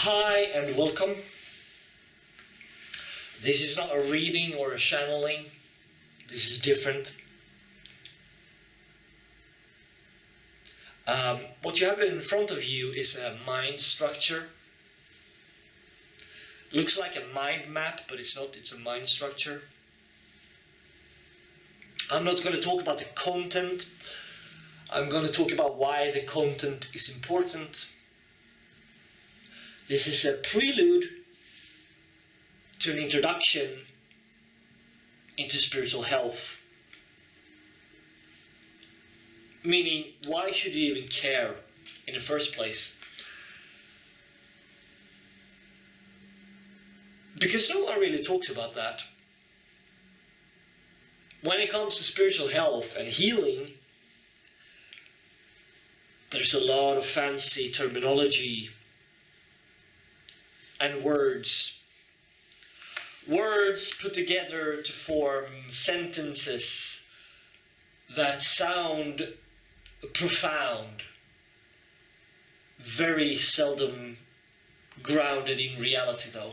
Hi and welcome. This is not a reading or a channeling. This is different. What you have in front of you is a mind structure. Looks like a mind map, but it's not. It's a mind structure. I'm not going to talk about the content. I'm going to talk about why the content is important. This is a prelude to an introduction into spiritual health. Meaning, why should you even care in the first place? Because no one really talks about that. When it comes to spiritual health and healing, there's a lot of fancy terminology and words put together to form sentences that sound profound, very seldom grounded in reality though.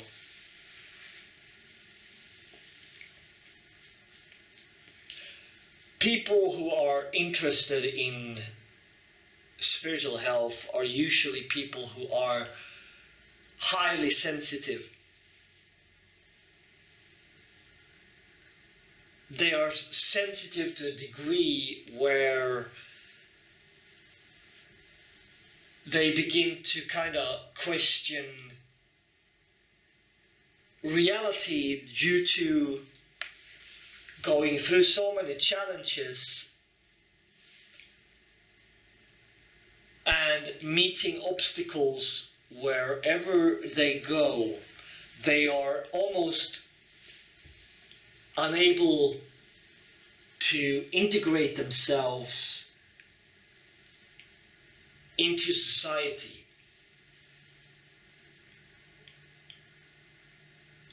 People who are interested in spiritual health are usually people who are highly sensitive. They are sensitive to a degree where they begin to kind of question reality due to going through so many challenges and meeting obstacles wherever they go. They are almost unable to integrate themselves into society.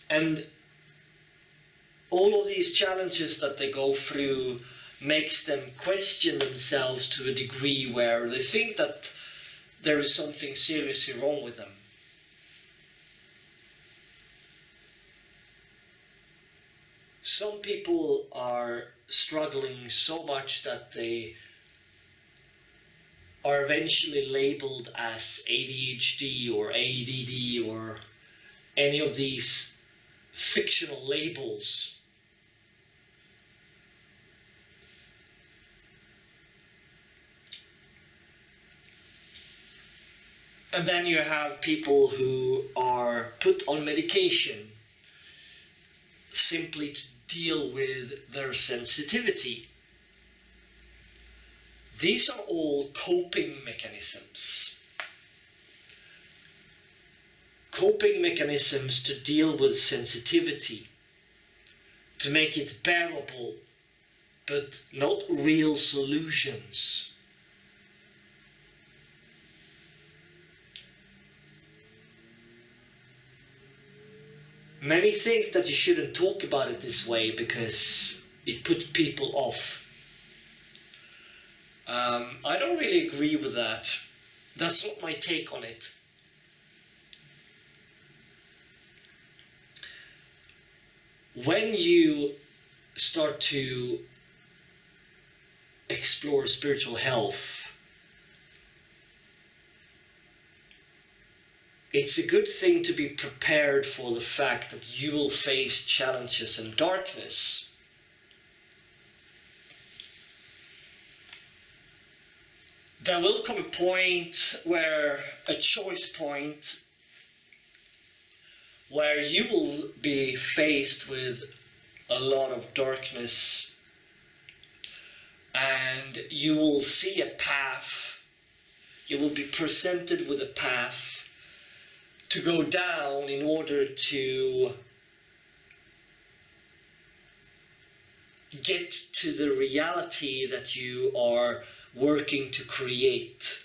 And all of these challenges that they go through makes them question themselves to a degree where they think that there is something seriously wrong with them. Some people are struggling so much that they are eventually labeled as ADHD or ADD or any of these fictional labels. And then you have people who are put on medication simply to deal with their sensitivity. These are all coping mechanisms. Coping mechanisms to deal with sensitivity, to make it bearable, but not real solutions. Many think that you shouldn't talk about it this way because it puts people off. I don't really agree with that. That's not my take on it. When you start to explore spiritual health, it's a good thing to be prepared for the fact that you will face challenges and darkness. There will come a point where, a choice point, where you will be faced with a lot of darkness and you will see a path. You will be presented with a path to go down in order to get to the reality that you are working to create.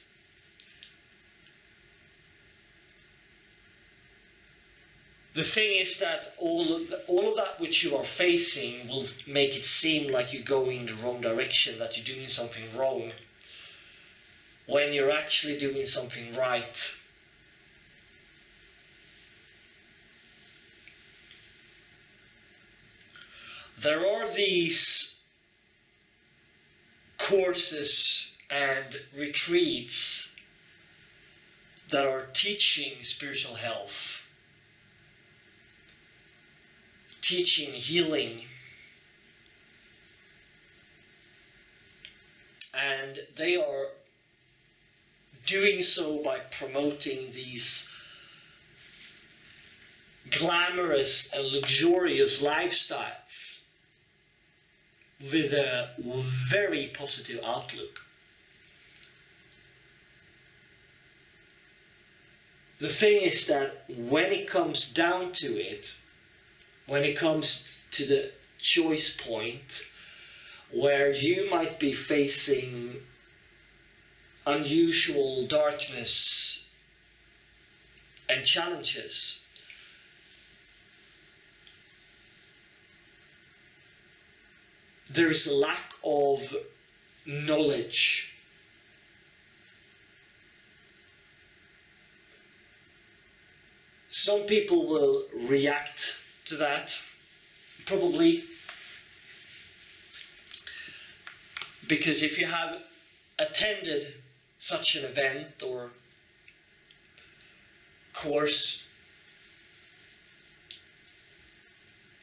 The thing is that all of that which you are facing will make it seem like you're going in the wrong direction, that you're doing something wrong, when you're actually doing something right. there are these courses and retreats that are teaching spiritual health, teaching healing, and they are doing so by promoting these glamorous and luxurious lifestyles with a very positive outlook. The thing is that when it comes down to it, when it comes to the choice point where you might be facing unusual darkness and challenges, there is a lack of knowledge. Some people will react to that, probably, because if you have attended such an event or course,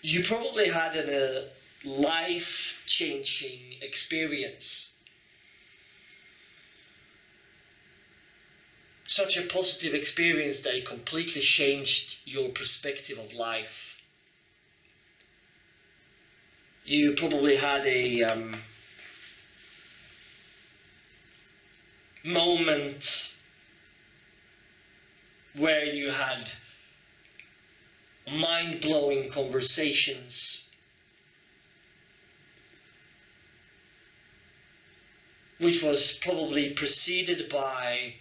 you probably had a life-changing experience. Such a positive experience that it completely changed your perspective of life. You probably had a moment where you had mind-blowing conversations, which was probably preceded by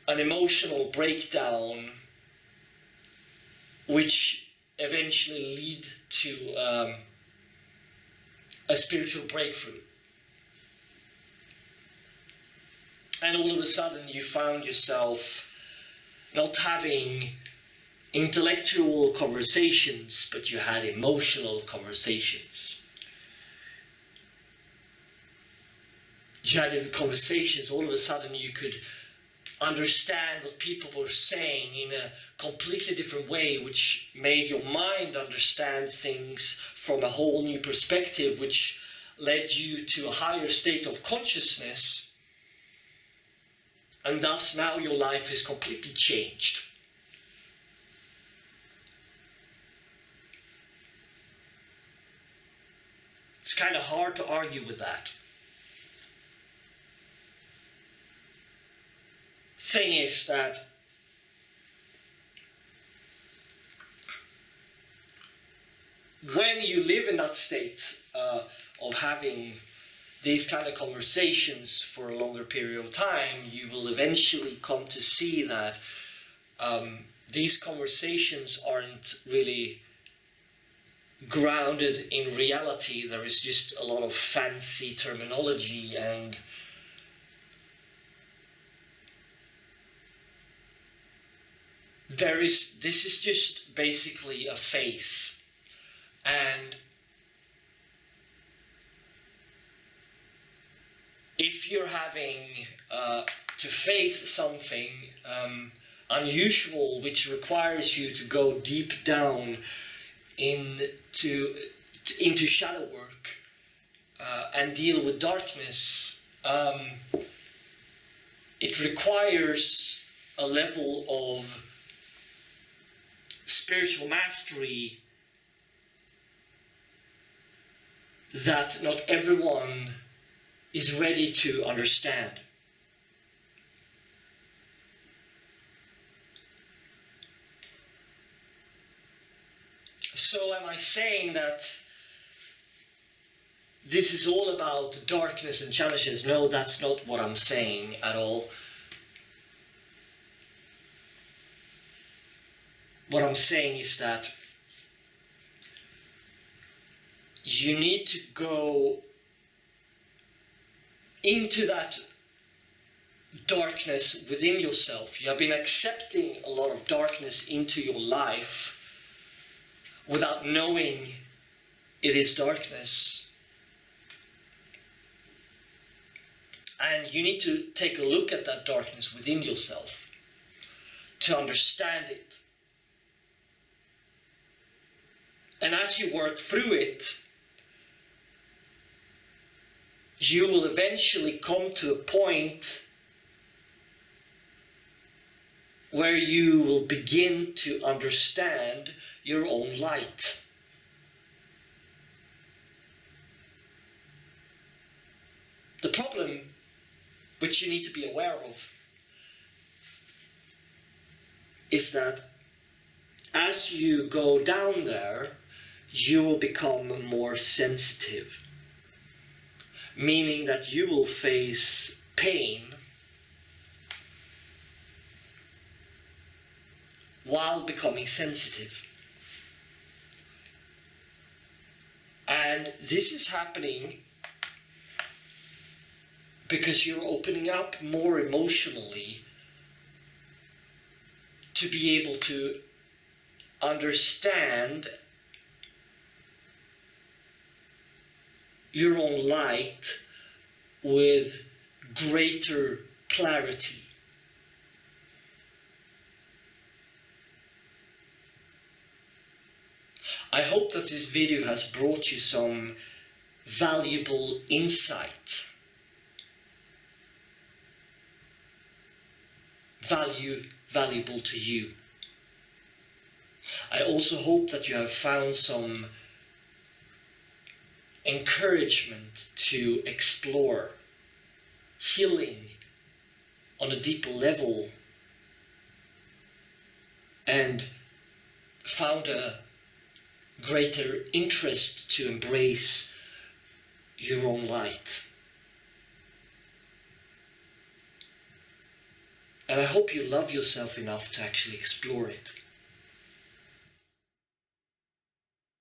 an emotional breakdown, which eventually lead to a spiritual breakthrough. And all of a sudden you found yourself not having intellectual conversations, but you had emotional conversations. You had conversations, all of a sudden you could understand what people were saying in a completely different way, which made your mind understand things from a whole new perspective, which led you to a higher state of consciousness. And thus now your life is completely changed. It's kind of hard to argue with that. Thing is that when you live in that state of having these kind of conversations for a longer period of time, you will eventually come to see that these conversations aren't really grounded in reality. There is just a lot of fancy terminology, and this is just basically a phase. And if you're having to face something unusual, which requires you to go deep down into shadow work and deal with darkness, it requires a level of spiritual mastery that not everyone is ready to understand. So am I saying that this is all about darkness and challenges? No, that's not what I'm saying at all. What I'm saying is that you need to go into that darkness within yourself. You have been accepting a lot of darkness into your life, without knowing it is darkness. And you need to take a look at that darkness within yourself to understand it. And as you work through it, you will eventually come to a point where you will begin to understand your own light. The problem which you need to be aware of is that as you go down there, you will become more sensitive, meaning that you will face pain while becoming sensitive. And this is happening because you're opening up more emotionally to be able to understand your own light with greater clarity. I hope that this video has brought you some valuable insight, valuable to you. I also hope that you have found some encouragement to explore healing on a deeper level and found a greater interest to embrace your own light. And I hope you love yourself enough to actually explore it.